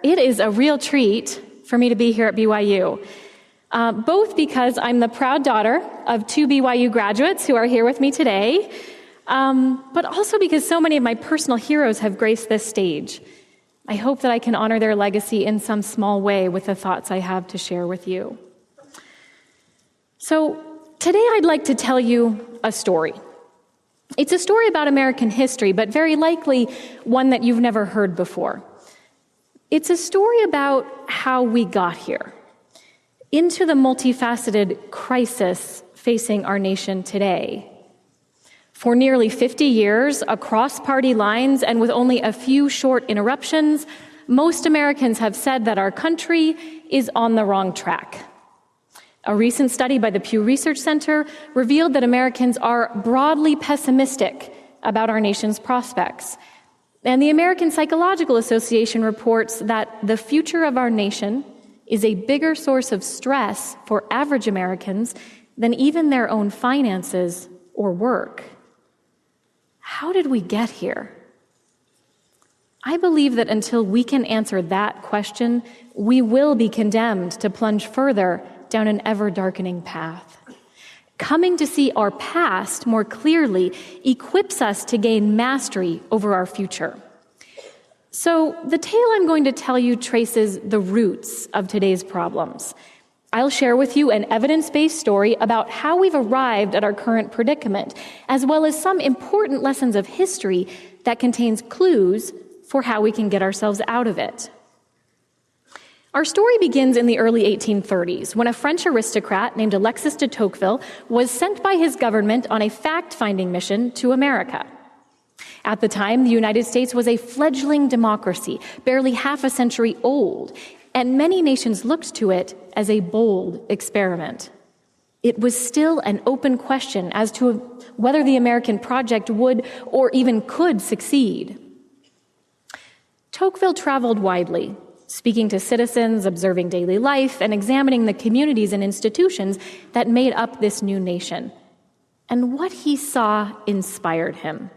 It is a real treat for me to be here at BYU, both because I'm the proud daughter of two BYU graduates who are here with me today, but also because so many of my personal heroes have graced this stage. I hope that I can honor their legacy in some small way with the thoughts I have to share with you. So today I'd like to tell you a story. It's a story about American history, but very likely one that you've never heard before. It's a story about how we got here, into the multifaceted crisis facing our nation today. For nearly 50 years, across party lines and with only a few short interruptions, most Americans have said that our country is on the wrong track. A recent study by the Pew Research Center revealed that Americans are broadly pessimistic about our nation's prospects. And the American Psychological Association reports that the future of our nation is a bigger source of stress for average Americans than even their own finances or work. How did we get here? I believe that until we can answer that question, we will be condemned to plunge further down an ever-darkening path. Coming to see our past more clearly equips us to gain mastery over our future. So the tale I'm going to tell you traces the roots of today's problems. I'll share with you an evidence-based story about how we've arrived at our current predicament, as well as some important lessons of history that contains clues for how we can get ourselves out of it. Our story begins in the early 1830s, when a French aristocrat named Alexis de Tocqueville was sent by his government on a fact-finding mission to America. At the time, the United States was a fledgling democracy, barely half a century old, and many nations looked to it as a bold experiment. It was still an open question as to whether the American project would or even could succeed. Tocqueville traveled widely, speaking to citizens, observing daily life, and examining the communities and institutions that made up this new nation. And what he saw inspired him.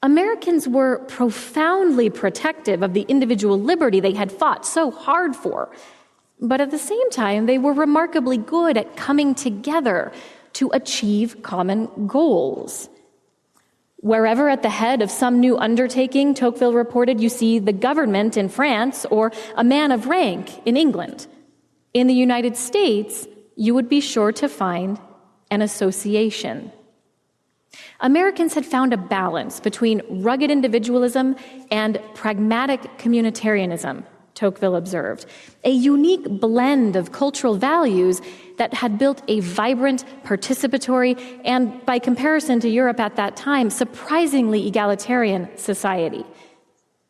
Americans were profoundly protective of the individual liberty they had fought so hard for, but at the same time, they were remarkably good at coming together to achieve common goals. Wherever at the head of some new undertaking, Tocqueville reported, you see the government in France or a man of rank in England. In the United States, you would be sure to find an association. Americans had found a balance between rugged individualism and pragmatic communitarianism, Tocqueville observed, a unique blend of cultural values that had built a vibrant, participatory, and by comparison to Europe at that time, surprisingly egalitarian society.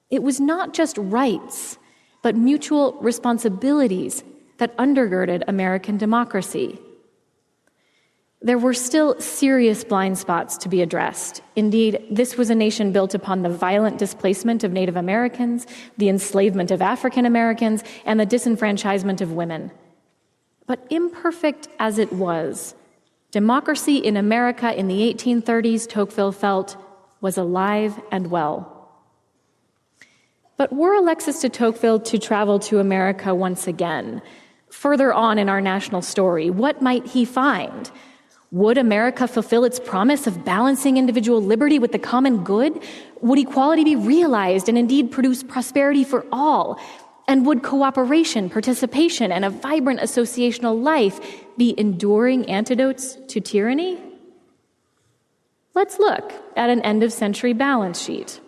It was not just rights, but mutual responsibilities that undergirded American democracy. There were still serious blind spots to be addressed. Indeed, this was a nation built upon the violent displacement of Native Americans, the enslavement of African Americans, and the disenfranchisement of women. But imperfect as it was, democracy in America in the 1830s, Tocqueville felt, was alive and well. But were Alexis de Tocqueville to travel to America once again, further on in our national story, what might he find? Would America fulfill its promise of balancing individual liberty with the common good? Would equality be realized and indeed produce prosperity for all? And would cooperation, participation, and a vibrant associational life be enduring antidotes to tyranny? Let's look at an end-of-century balance sheet.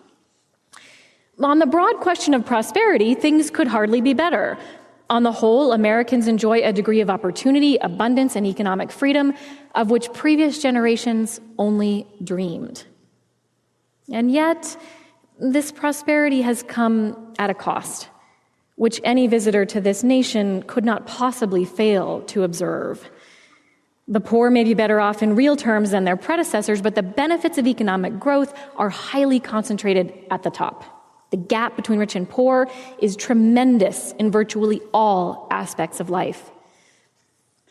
On the broad question of prosperity, things could hardly be better. On the whole, Americans enjoy a degree of opportunity, abundance, and economic freedom of which previous generations only dreamed. And yet, this prosperity has come at a cost, which any visitor to this nation could not possibly fail to observe. The poor may be better off in real terms than their predecessors, but the benefits of economic growth are highly concentrated at the top. The gap between rich and poor is tremendous in virtually all aspects of life.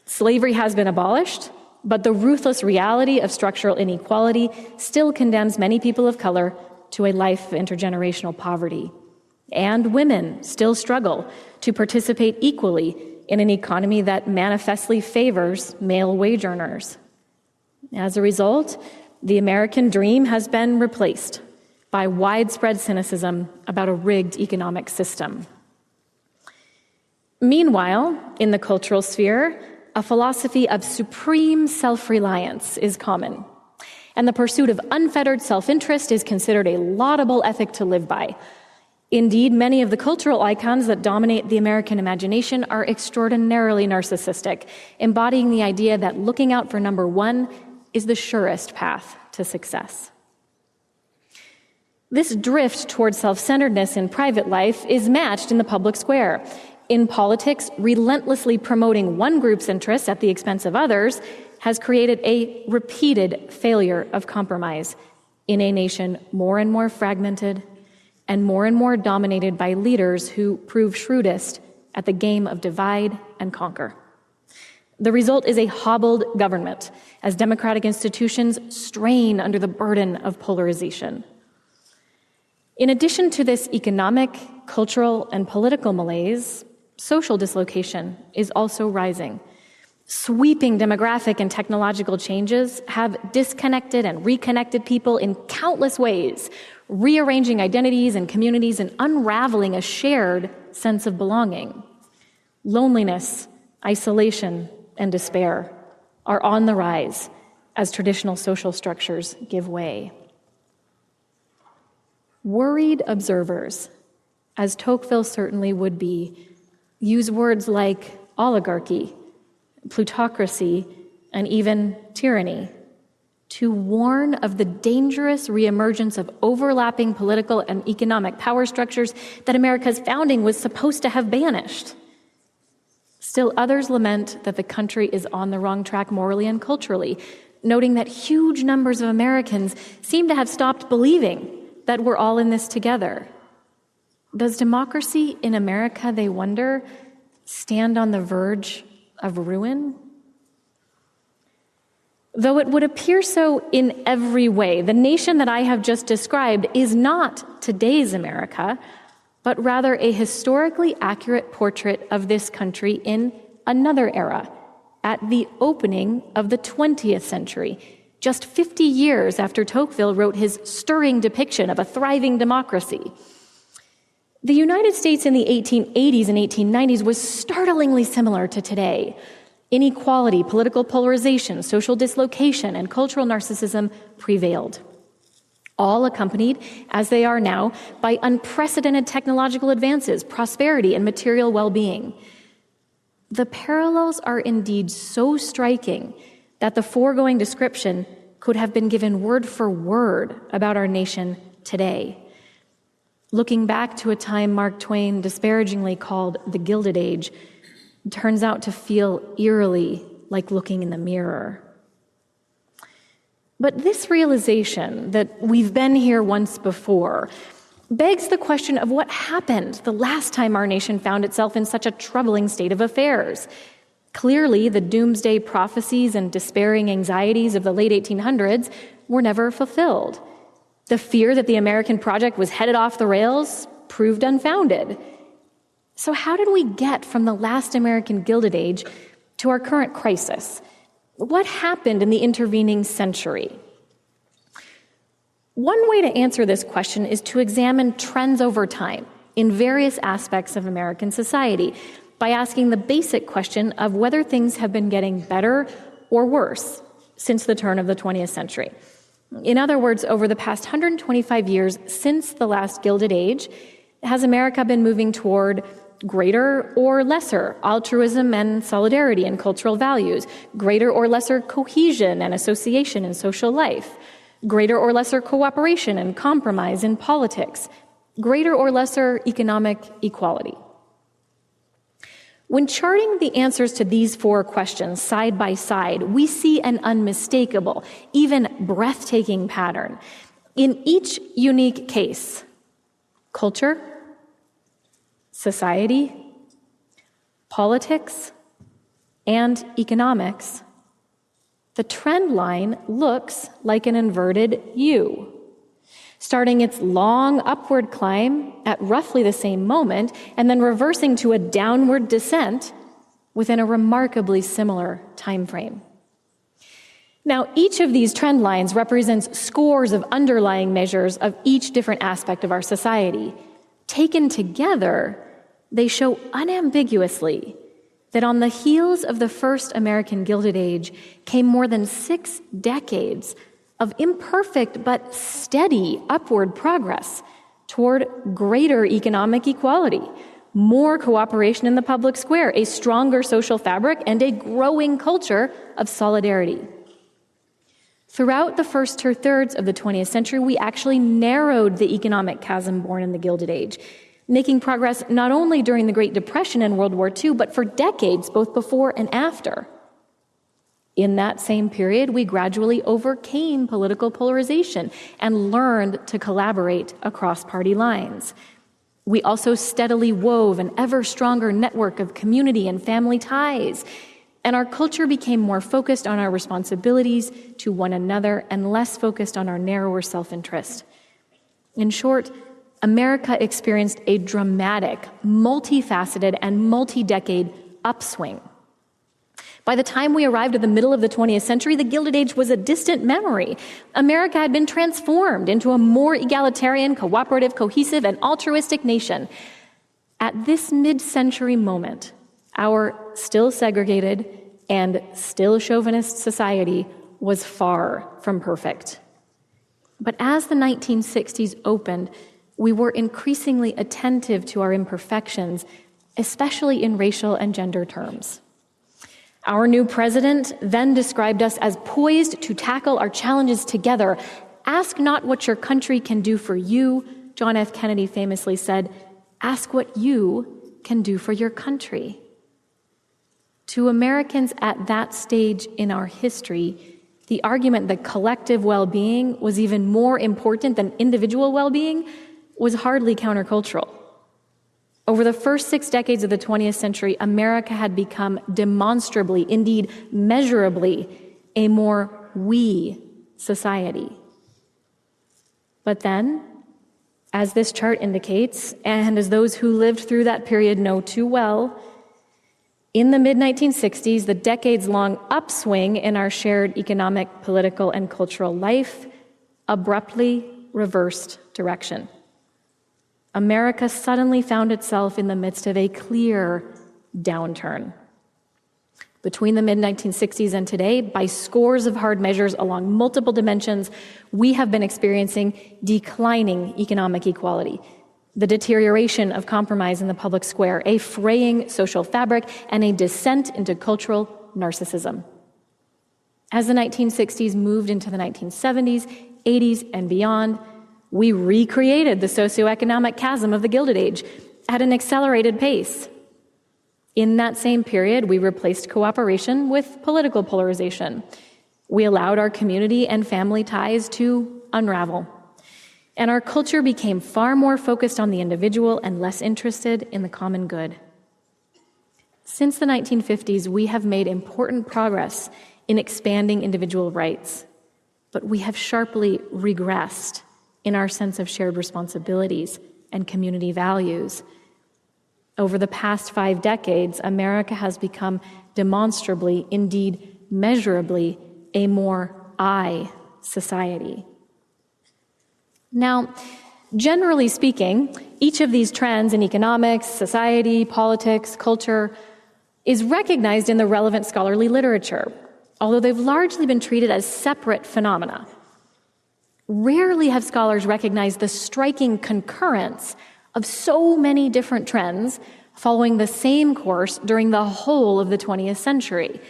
Slavery has been abolished, but the ruthless reality of structural inequality still condemns many people of color to a life of intergenerational poverty. And women still struggle to participate equally in an economy that manifestly favors male wage earners. As a result, the American dream has been replaced by widespread cynicism about a rigged economic system. Meanwhile, in the cultural sphere, a philosophy of supreme self-reliance is common, and the pursuit of unfettered self-interest is considered a laudable ethic to live by. Indeed, many of the cultural icons that dominate the American imagination are extraordinarily narcissistic, embodying the idea that looking out for number one is the surest path to success. This drift toward self-centeredness in private life is matched in the public square. In politics, relentlessly promoting one group's interests at the expense of others has created a repeated failure of compromise in a nation more and more fragmented and more dominated by leaders who prove shrewdest at the game of divide and conquer. The result is a hobbled government as democratic institutions strain under the burden of polarization. In addition to this economic, cultural, and political malaise, social dislocation is also rising. Sweeping demographic and technological changes have disconnected and reconnected people in countless ways, rearranging identities and communities and unraveling a shared sense of belonging. Loneliness, isolation, and despair are on the rise as traditional social structures give way. Worried observers, as Tocqueville certainly would be, use words like oligarchy, plutocracy, and even tyranny to warn of the dangerous reemergence of overlapping political and economic power structures that America's founding was supposed to have banished. Still, others lament that the country is on the wrong track morally and culturally, noting that huge numbers of Americans seem to have stopped believing that we're all in this together. Does democracy in America, they wonder, stand on the verge of ruin? Though it would appear so in every way, the nation that I have just described is not today's America, but rather a historically accurate portrait of this country in another era, at the opening of the 20th century, just 50 years after Tocqueville wrote his stirring depiction of a thriving democracy. The United States in the 1880s and 1890s was startlingly similar to today. Inequality, political polarization, social dislocation, and cultural narcissism prevailed, all accompanied, as they are now, by unprecedented technological advances, prosperity, and material well-being. The parallels are indeed so striking that the foregoing description could have been given word for word about our nation today. Looking back to a time Mark Twain disparagingly called the Gilded Age, turns out to feel eerily like looking in the mirror. But this realization that we've been here once before begs the question of what happened the last time our nation found itself in such a troubling state of affairs. Clearly, the doomsday prophecies and despairing anxieties of the late 1800s were never fulfilled. The fear that the American project was headed off the rails proved unfounded. So how did we get from the last American Gilded Age to our current crisis? What happened in the intervening century? One way to answer this question is to examine trends over time in various aspects of American society by asking the basic question of whether things have been getting better or worse since the turn of the 20th century. In other words, over the past 125 years since the last Gilded Age, has America been moving toward greater or lesser altruism and solidarity and cultural values, greater or lesser cohesion and association in social life, greater or lesser cooperation and compromise in politics, greater or lesser economic equality? When charting the answers to these four questions side by side, we see an unmistakable, even breathtaking pattern. In each unique case, culture, society, politics, and economics, the trend line looks like an inverted U. starting its long upward climb at roughly the same moment, and then reversing to a downward descent within a remarkably similar time frame. Now, each of these trend lines represents scores of underlying measures of each different aspect of our society. Taken together, they show unambiguously that on the heels of the first American Gilded Age came more than 6 decades of imperfect but steady upward progress toward greater economic equality, more cooperation in the public square, a stronger social fabric, and a growing culture of solidarity. Throughout the first 2/3 of the 20th century, we actually narrowed the economic chasm born in the Gilded Age, making progress not only during the Great Depression and World War II, but for decades, both before and after. In that same period, we gradually overcame political polarization and learned to collaborate across party lines. We also steadily wove an ever stronger network of community and family ties, and our culture became more focused on our responsibilities to one another and less focused on our narrower self-interest. In short, America experienced a dramatic, multifaceted, and multi-decade upswing. By the time we arrived at the middle of the 20th century, the Gilded Age was a distant memory. America had been transformed into a more egalitarian, cooperative, cohesive, and altruistic nation. At this mid-century moment, our still segregated and still chauvinist society was far from perfect. But as the 1960s opened, we were increasingly attentive to our imperfections, especially in racial and gender terms. Our new president then described us as poised to tackle our challenges together. Ask not what your country can do for you, John F. Kennedy famously said, ask what you can do for your country. To Americans at that stage in our history, the argument that collective well-being was even more important than individual well-being was hardly countercultural. Over the first 6 decades of the 20th century, America had become demonstrably, indeed measurably, a more we society. But then, as this chart indicates, and as those who lived through that period know too well, in the mid-1960s, the decades-long upswing in our shared economic, political, and cultural life abruptly reversed direction. America suddenly found itself in the midst of a clear downturn. Between the mid-1960s and today, by scores of hard measures along multiple dimensions, we have been experiencing declining economic equality, the deterioration of compromise in the public square, a fraying social fabric, and a descent into cultural narcissism. As the 1960s moved into the 1970s, 80s, and beyond, we recreated the socioeconomic chasm of the Gilded Age at an accelerated pace. In that same period, we replaced cooperation with political polarization. We allowed our community and family ties to unravel. And our culture became far more focused on the individual and less interested in the common good. Since the 1950s, we have made important progress in expanding individual rights, but we have sharply regressed in our sense of shared responsibilities and community values. Over the past 5 decades, America has become demonstrably, indeed measurably, a more I society. Now, generally speaking, each of these trends in economics, society, politics, culture is recognized in the relevant scholarly literature, although they've largely been treated as separate phenomena. Rarely have scholars recognized the striking concurrence of so many different trends following the same course during the whole of the 20th century.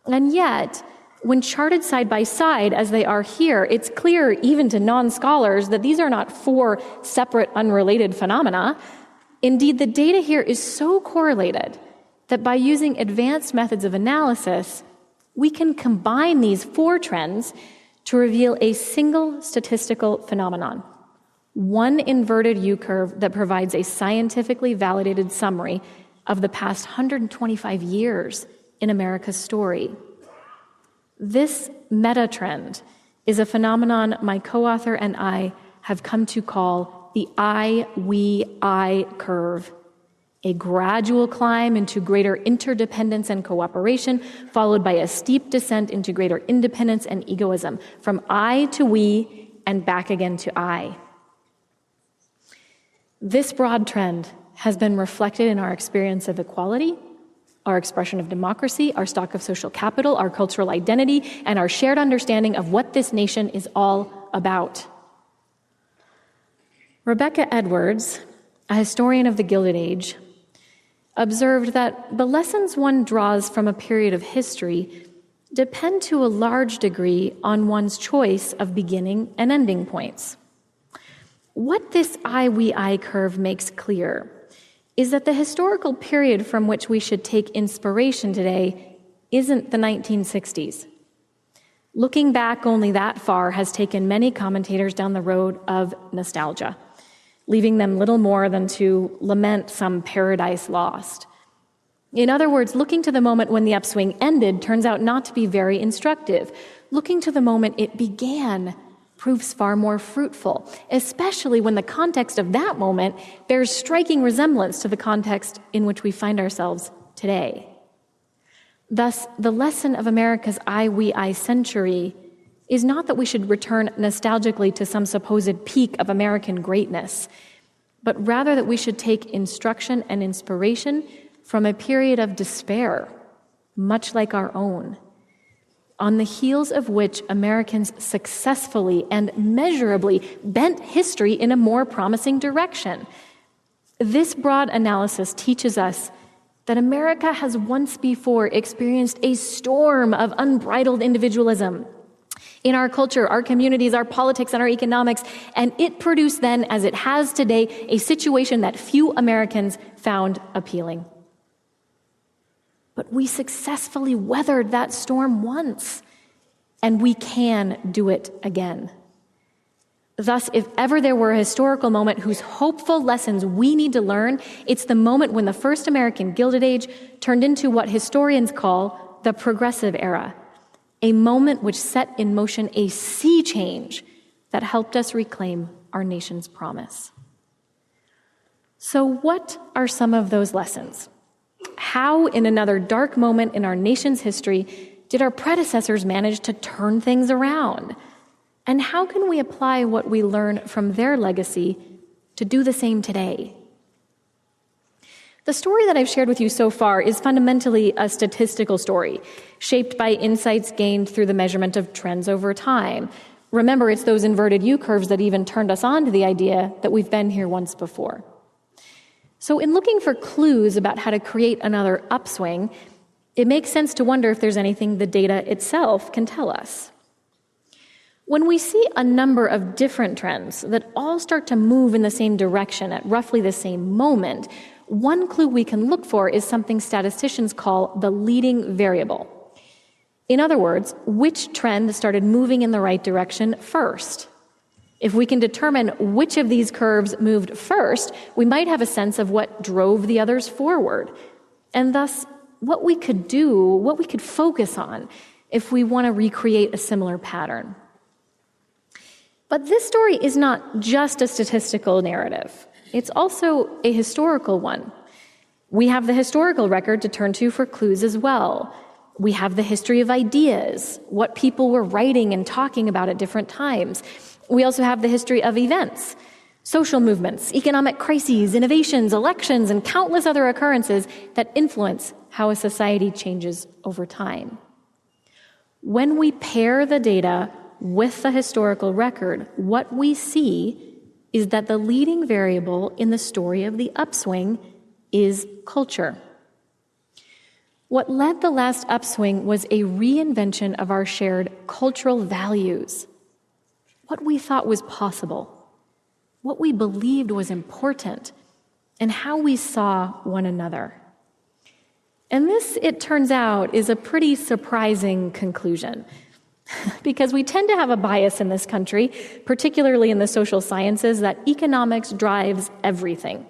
And yet, when charted side by side as they are here, it's clear even to non-scholars that these are not 4 separate, unrelated phenomena. Indeed, the data here is so correlated that by using advanced methods of analysis, we can combine these 4 trends to reveal a single statistical phenomenon, one inverted U-curve that provides a scientifically validated summary of the past 125 years in America's story. This meta-trend is a phenomenon my co-author and I have come to call the I-we-I curve, a gradual climb into greater interdependence and cooperation, followed by a steep descent into greater independence and egoism, from I to we and back again to I. This broad trend has been reflected in our experience of equality, our expression of democracy, our stock of social capital, our cultural identity, and our shared understanding of what this nation is all about. Rebecca Edwards, a historian of the Gilded Age, observed that the lessons one draws from a period of history depend to a large degree on one's choice of beginning and ending points. What this I-we-I curve makes clear is that the historical period from which we should take inspiration today isn't the 1960s. Looking back only that far has taken many commentators down the road of nostalgia, leaving them little more than to lament some paradise lost. In other words, looking to the moment when the upswing ended turns out not to be very instructive. Looking to the moment it began proves far more fruitful, especially when the context of that moment bears striking resemblance to the context in which we find ourselves today. Thus, the lesson of America's I-we-I century is not that we should return nostalgically to some supposed peak of American greatness, but rather that we should take instruction and inspiration from a period of despair, much like our own, on the heels of which Americans successfully and measurably bent history in a more promising direction. This broad analysis teaches us that America has once before experienced a storm of unbridled individualism in our culture, our communities, our politics, and our economics, and it produced then, as it has today, a situation that few Americans found appealing. But we successfully weathered that storm once, and we can do it again. Thus, if ever there were a historical moment whose hopeful lessons we need to learn, it's the moment when the first American Gilded Age turned into what historians call the Progressive Era, a moment which set in motion a sea change that helped us reclaim our nation's promise. So what are some of those lessons? How, in another dark moment in our nation's history, did our predecessors manage to turn things around? And how can we apply what we learn from their legacy to do the same today? The story that I've shared with you so far is fundamentally a statistical story, shaped by insights gained through the measurement of trends over time. Remember, it's those inverted U-curves that even turned us on to the idea that we've been here once before. So in looking for clues about how to create another upswing, it makes sense to wonder if there's anything the data itself can tell us. When we see a number of different trends that all start to move in the same direction at roughly the same moment, one clue we can look for is something statisticians call the leading variable. In other words, which trend started moving in the right direction first? If we can determine which of these curves moved first, we might have a sense of what drove the others forward, and thus what we could do, what we could focus on if we want to recreate a similar pattern. But this story is not just a statistical narrative. It's also a historical one. We have the historical record to turn to for clues as well. We have the history of ideas, what people were writing and talking about at different times. We also have the history of events, social movements, economic crises, innovations, elections, and countless other occurrences that influence how a society changes over time. When we pair the data with the historical record, what we see is that the leading variable in the story of the upswing is culture. What led the last upswing was a reinvention of our shared cultural values, what we thought was possible, what we believed was important, and how we saw one another. And this, it turns out, is a pretty surprising conclusion, because we tend to have a bias in this country, particularly in the social sciences, that economics drives everything.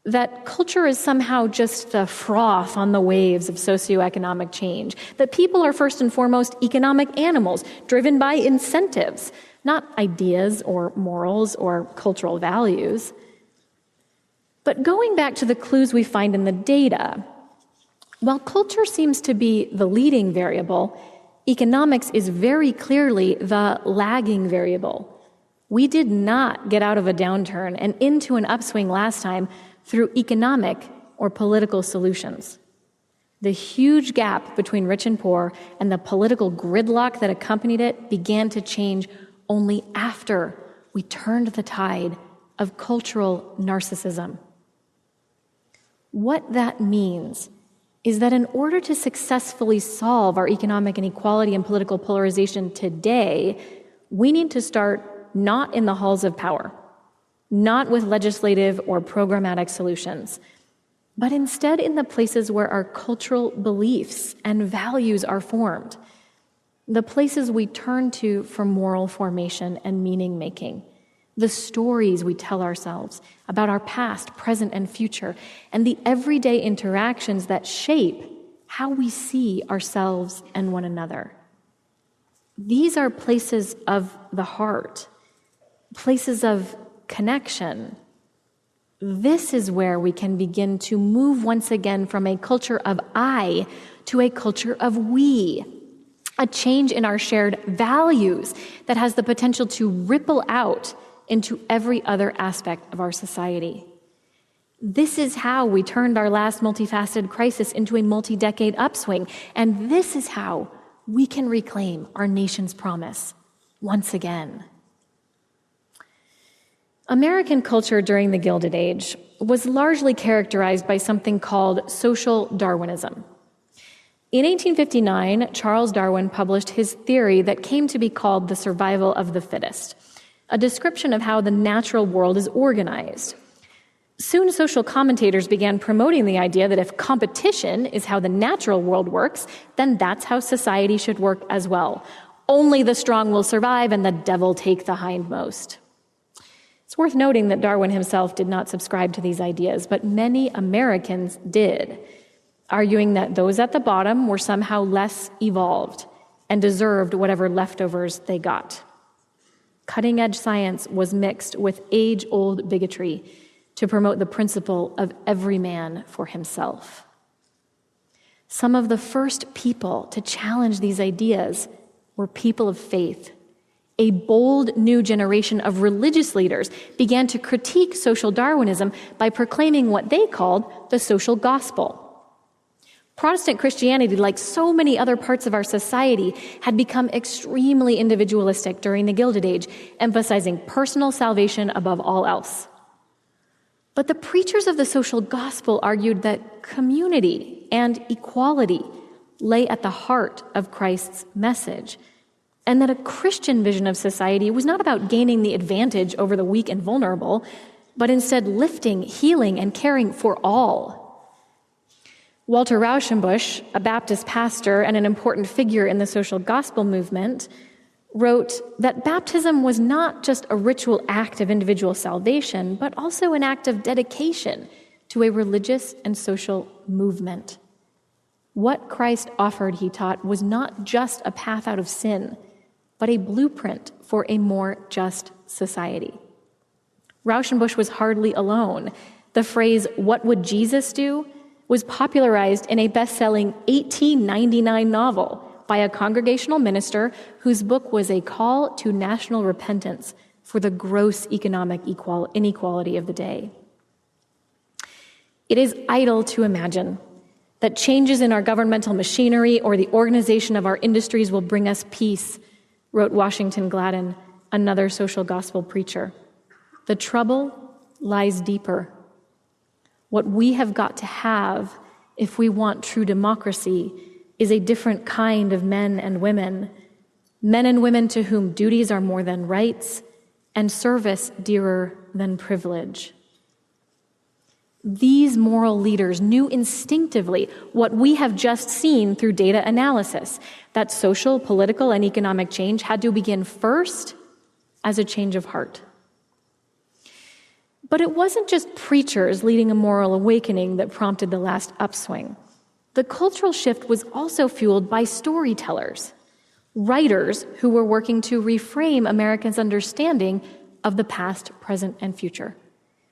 That culture is somehow just the froth on the waves of socioeconomic change. That people are first and foremost economic animals, driven by incentives. not ideas or morals or cultural values. But going back to the clues we find in the data, while culture seems to be the leading variable, economics is very clearly the lagging variable. We did not get out of a downturn and into an upswing last time through economic or political solutions. The huge gap between rich and poor and the political gridlock that accompanied it began to change only after we turned the tide of cultural narcissism. What that means is that in order to successfully solve our economic inequality and political polarization today, we need to start not in the halls of power, not with legislative or programmatic solutions, but instead in the places where our cultural beliefs and values are formed, the places we turn to for moral formation and meaning-making, the stories we tell ourselves about our past, present, and future, and the everyday interactions that shape how we see ourselves and one another. These are places of the heart, places of connection. This is where we can begin to move once again from a culture of I to a culture of we, a change in our shared values that has the potential to ripple out into every other aspect of our society. This is how we turned our last multifaceted crisis into a multi-decade upswing, and this is how we can reclaim our nation's promise once again. American culture during the Gilded Age was largely characterized by something called social Darwinism. In 1859, Charles Darwin published his theory that came to be called the survival of the fittest, a description of how the natural world is organized. Soon, social commentators began promoting the idea that if competition is how the natural world works, then that's how society should work as well. Only the strong will survive and the devil take the hindmost. It's worth noting that Darwin himself did not subscribe to these ideas, but many Americans did, arguing that those at the bottom were somehow less evolved and deserved whatever leftovers they got. Cutting-edge science was mixed with age-old bigotry to promote the principle of every man for himself. Some of the first people to challenge these ideas were people of faith. A bold new generation of religious leaders began to critique social Darwinism by proclaiming what they called the social gospel. Protestant Christianity, like so many other parts of our society, had become extremely individualistic during the Gilded Age, emphasizing personal salvation above all else. But the preachers of the social gospel argued that community and equality lay at the heart of Christ's message, and that a Christian vision of society was not about gaining the advantage over the weak and vulnerable, but instead lifting, healing, and caring for all. Walter Rauschenbusch, a Baptist pastor and an important figure in the social gospel movement, wrote that baptism was not just a ritual act of individual salvation, but also an act of dedication to a religious and social movement. What Christ offered, he taught, was not just a path out of sin, but a blueprint for a more just society. Rauschenbusch was hardly alone. The phrase, "What would Jesus do?" was popularized in a best-selling 1899 novel by a congregational minister whose book was a call to national repentance for the gross economic inequality of the day. It is idle to imagine that changes in our governmental machinery or the organization of our industries will bring us peace, wrote Washington Gladden, another social gospel preacher. The trouble lies deeper. What we have got to have, if we want true democracy, is a different kind of men and women to whom duties are more than rights and service dearer than privilege. These moral leaders knew instinctively what we have just seen through data analysis, that social, political, and economic change had to begin first as a change of heart. But it wasn't just preachers leading a moral awakening that prompted the last upswing. The cultural shift was also fueled by storytellers. writers who were working to reframe Americans' understanding of the past, present, and future.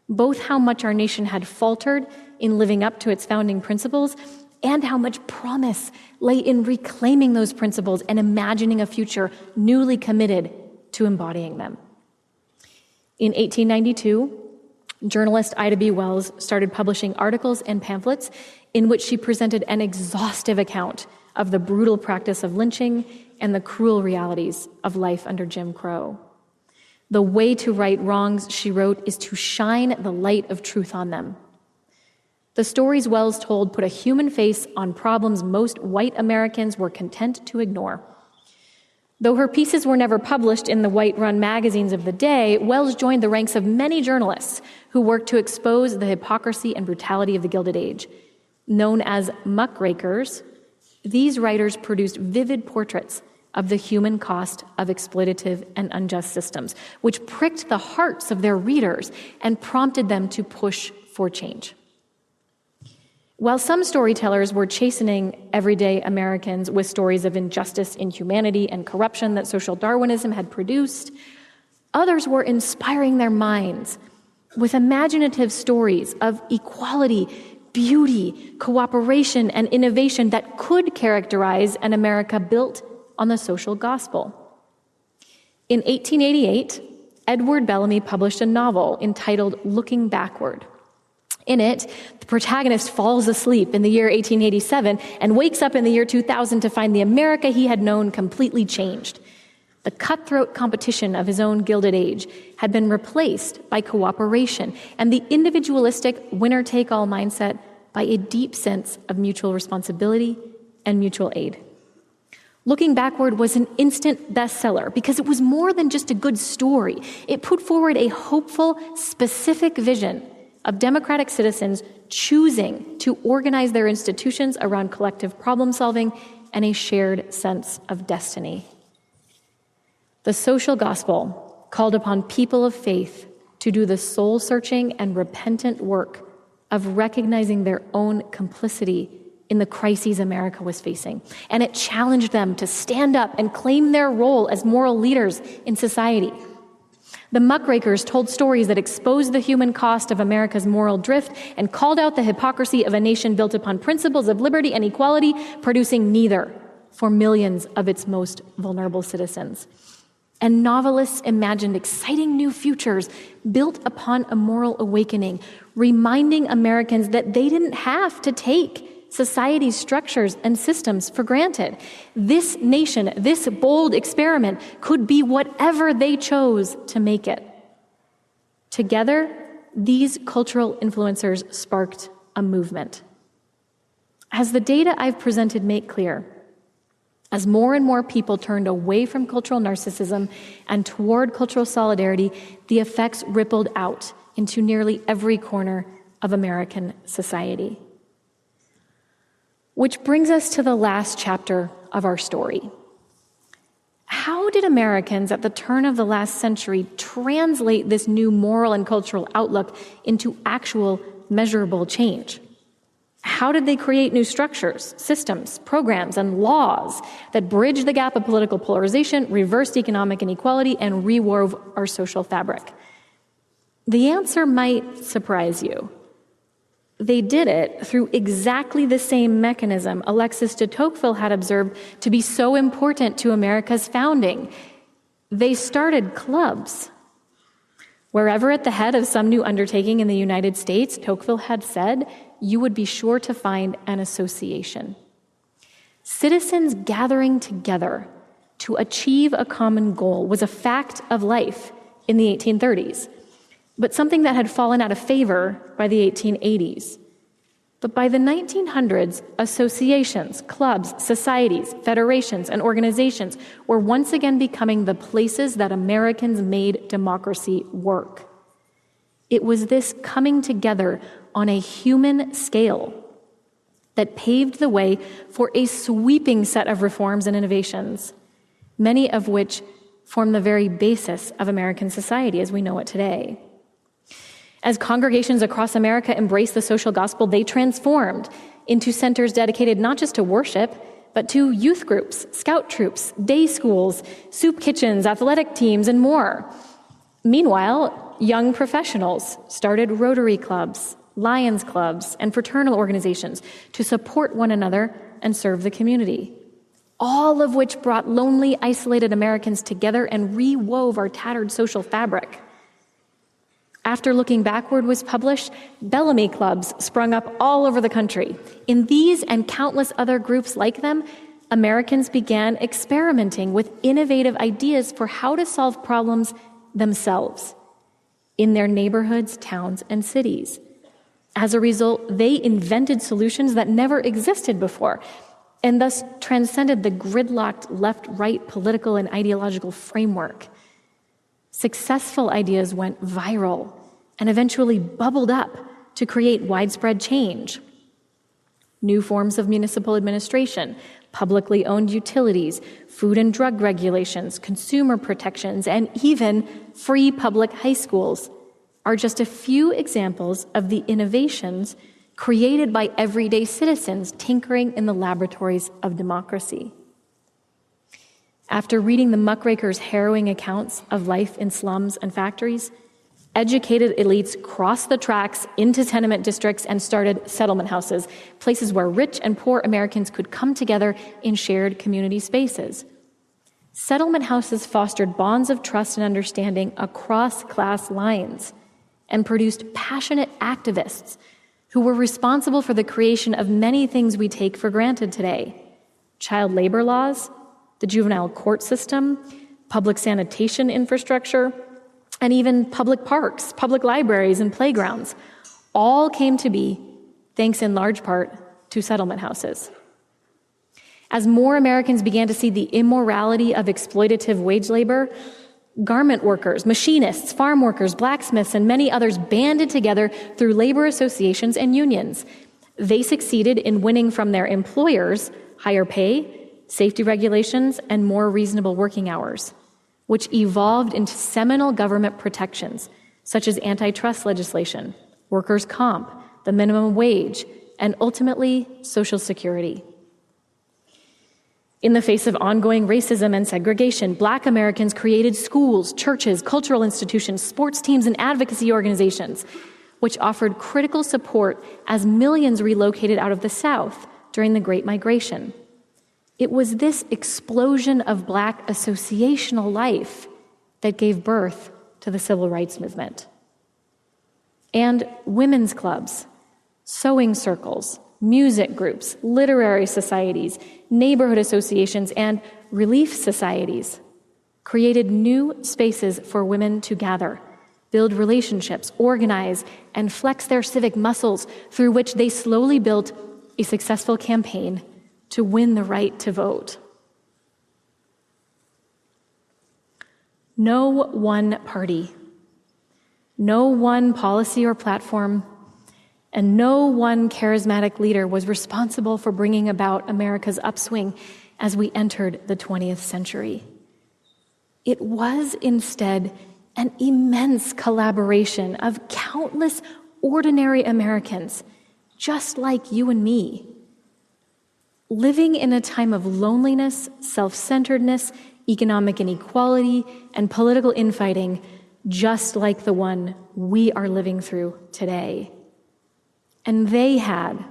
Both how much our nation had faltered in living up to its founding principles and how much promise lay in reclaiming those principles and imagining a future newly committed to embodying them. In 1892, journalist Ida B. Wells started publishing articles and pamphlets in which she presented an exhaustive account of the brutal practice of lynching and the cruel realities of life under Jim Crow. The way to right wrongs, she wrote, is to shine the light of truth on them. The stories Wells told put a human face on problems most white Americans were content to ignore. Though her pieces were never published in the white-run magazines of the day, Wells joined the ranks of many journalists who worked to expose the hypocrisy and brutality of the Gilded Age. Known as muckrakers, these writers produced vivid portraits of the human cost of exploitative and unjust systems, which pricked the hearts of their readers and prompted them to push for change. While some storytellers were chastening everyday Americans with stories of injustice, inhumanity, and corruption that social Darwinism had produced, others were inspiring their minds with imaginative stories of equality, beauty, cooperation, and innovation that could characterize an America built on the social gospel. In 1888, Edward Bellamy published a novel entitled Looking Backward. In it, the protagonist falls asleep in the year 1887 and wakes up in the year 2000 to find the America he had known completely changed. The cutthroat competition of his own Gilded Age had been replaced by cooperation and the individualistic winner-take-all mindset by a deep sense of mutual responsibility and mutual aid. Looking Backward was an instant bestseller because it was more than just a good story. It put forward a hopeful, specific vision of democratic citizens choosing to organize their institutions around collective problem solving and a shared sense of destiny. The social gospel called upon people of faith to do the soul-searching and repentant work of recognizing their own complicity in the crises America was facing. And it challenged them to stand up and claim their role as moral leaders in society. The muckrakers told stories that exposed the human cost of America's moral drift and called out the hypocrisy of a nation built upon principles of liberty and equality, producing neither for millions of its most vulnerable citizens. And novelists imagined exciting new futures built upon a moral awakening, reminding Americans that they didn't have to take society's structures and systems for granted. This nation, this bold experiment, could be whatever they chose to make it. Together, these cultural influencers sparked a movement. As the data I've presented make clear, as more and more people turned away from cultural narcissism and toward cultural solidarity, the effects rippled out into nearly every corner of American society. Which brings us to the last chapter of our story. How did Americans at the turn of the last century translate this new moral and cultural outlook into actual measurable change? How did they create new structures, systems, programs, and laws that bridged the gap of political polarization, reversed economic inequality, and rewove our social fabric? The answer might surprise you. They did it through exactly the same mechanism Alexis de Tocqueville had observed to be so important to America's founding. They started clubs. Wherever at the head of some new undertaking in the United States, Tocqueville had said, you would be sure to find an association. Citizens gathering together to achieve a common goal was a fact of life in the 1830s. But something that had fallen out of favor by the 1880s. But by the 1900s, associations, clubs, societies, federations, and organizations were once again becoming the places that Americans made democracy work. It was this coming together on a human scale that paved the way for a sweeping set of reforms and innovations, many of which form the very basis of American society as we know it today. As congregations across America embraced the social gospel, they transformed into centers dedicated not just to worship, but to youth groups, scout troops, day schools, soup kitchens, athletic teams, and more. Meanwhile, young professionals started Rotary clubs, Lions clubs, and fraternal organizations to support one another and serve the community, all of which brought lonely, isolated Americans together and rewove our tattered social fabric. After Looking Backward was published, Bellamy clubs sprung up all over the country. In these and countless other groups like them, Americans began experimenting with innovative ideas for how to solve problems themselves in their neighborhoods, towns, and cities. As a result, they invented solutions that never existed before, and thus transcended the gridlocked left-right political and ideological framework. Successful ideas went viral and eventually bubbled up to create widespread change. New forms of municipal administration, publicly owned utilities, food and drug regulations, consumer protections, and even free public high schools are just a few examples of the innovations created by everyday citizens tinkering in the laboratories of democracy. After reading the muckrakers' harrowing accounts of life in slums and factories, educated elites crossed the tracks into tenement districts and started settlement houses, places where rich and poor Americans could come together in shared community spaces. Settlement houses fostered bonds of trust and understanding across class lines and produced passionate activists who were responsible for the creation of many things we take for granted today: child labor laws, the juvenile court system, public sanitation infrastructure, and even public parks, public libraries, and playgrounds, all came to be thanks in large part to settlement houses. As more Americans began to see the immorality of exploitative wage labor, garment workers, machinists, farm workers, blacksmiths, and many others banded together through labor associations and unions. They succeeded in winning from their employers higher pay, safety regulations, and more reasonable working hours, which evolved into seminal government protections, such as antitrust legislation, workers' comp, the minimum wage, and ultimately, Social Security. In the face of ongoing racism and segregation, Black Americans created schools, churches, cultural institutions, sports teams, and advocacy organizations, which offered critical support as millions relocated out of the South during the Great Migration. It was this explosion of Black associational life that gave birth to the Civil Rights Movement. And women's clubs, sewing circles, music groups, literary societies, neighborhood associations, and relief societies created new spaces for women to gather, build relationships, organize, and flex their civic muscles, through which they slowly built a successful campaign to win the right to vote. No one party, no one policy or platform, and no one charismatic leader was responsible for bringing about America's upswing as we entered the 20th century. It was instead an immense collaboration of countless ordinary Americans, just like you and me, living in a time of loneliness, self-centeredness, economic inequality, and political infighting, just like the one we are living through today. And they had,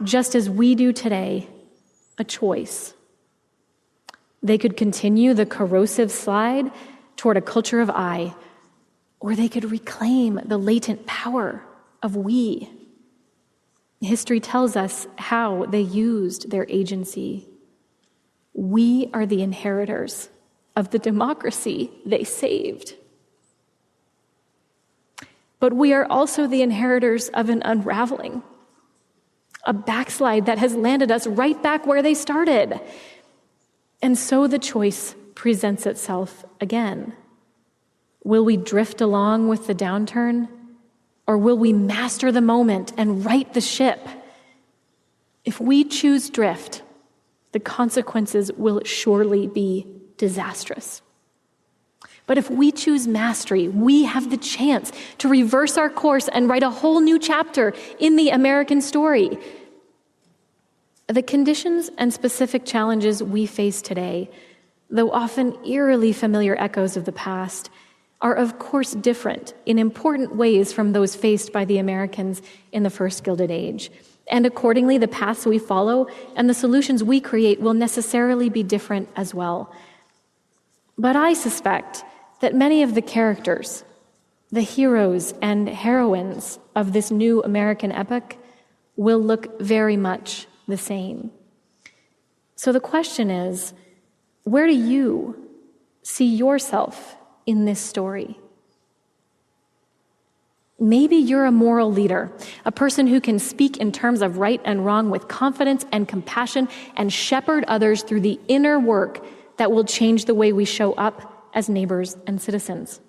just as we do today, a choice. They could continue the corrosive slide toward a culture of I, or they could reclaim the latent power of we. History tells us how they used their agency. We are the inheritors of the democracy they saved. But we are also the inheritors of an unraveling, a backslide that has landed us right back where they started. And so the choice presents itself again. Will we drift along with the downturn, or will we master the moment and right the ship? If we choose drift, the consequences will surely be disastrous. But if we choose mastery, we have the chance to reverse our course and write a whole new chapter in the American story. The conditions and specific challenges we face today, though often eerily familiar echoes of the past, are of course different in important ways from those faced by the Americans in the First Gilded Age. And accordingly, the paths we follow and the solutions we create will necessarily be different as well. But I suspect that many of the characters, the heroes and heroines of this new American epic, will look very much the same. So the question is, where do you see yourself in this story? Maybe you're a moral leader, a person who can speak in terms of right and wrong with confidence and compassion and shepherd others through the inner work that will change the way we show up as neighbors and citizens.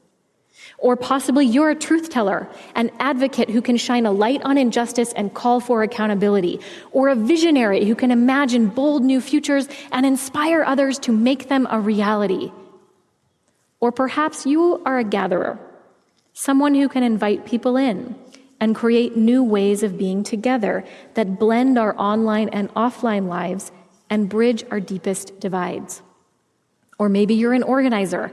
Or possibly you're a truth teller, an advocate who can shine a light on injustice and call for accountability, or a visionary who can imagine bold new futures and inspire others to make them a reality. Or perhaps you are a gatherer, someone who can invite people in and create new ways of being together that blend our online and offline lives and bridge our deepest divides. Or maybe you're an organizer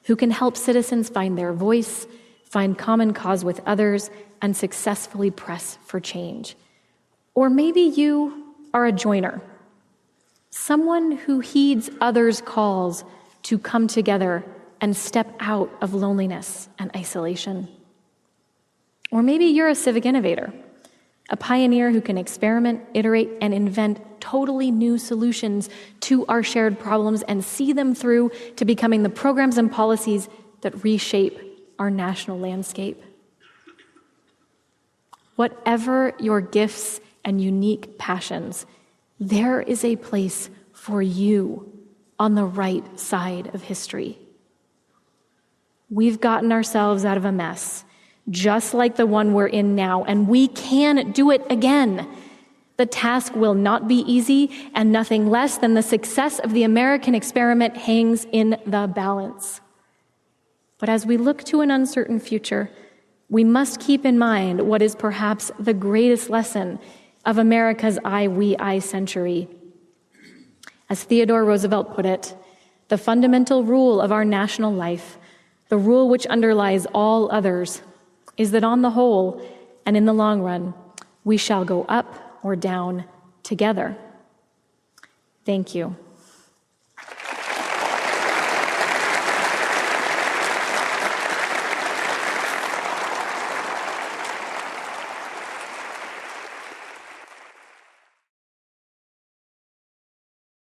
who can help citizens find their voice, find common cause with others, and successfully press for change. Or maybe you are a joiner, someone who heeds others' calls to come together and step out of loneliness and isolation. Or maybe you're a civic innovator, a pioneer who can experiment, iterate, and invent totally new solutions to our shared problems and see them through to becoming the programs and policies that reshape our national landscape. Whatever your gifts and unique passions, there is a place for you on the right side of history. We've gotten ourselves out of a mess, just like the one we're in now, and we can do it again. The task will not be easy, and nothing less than the success of the American experiment hangs in the balance. But as we look to an uncertain future, we must keep in mind what is perhaps the greatest lesson of America's I-we-I century. As Theodore Roosevelt put it, the fundamental rule of our national life, the rule which underlies all others, is that on the whole and in the long run, we shall go up or down together. Thank you.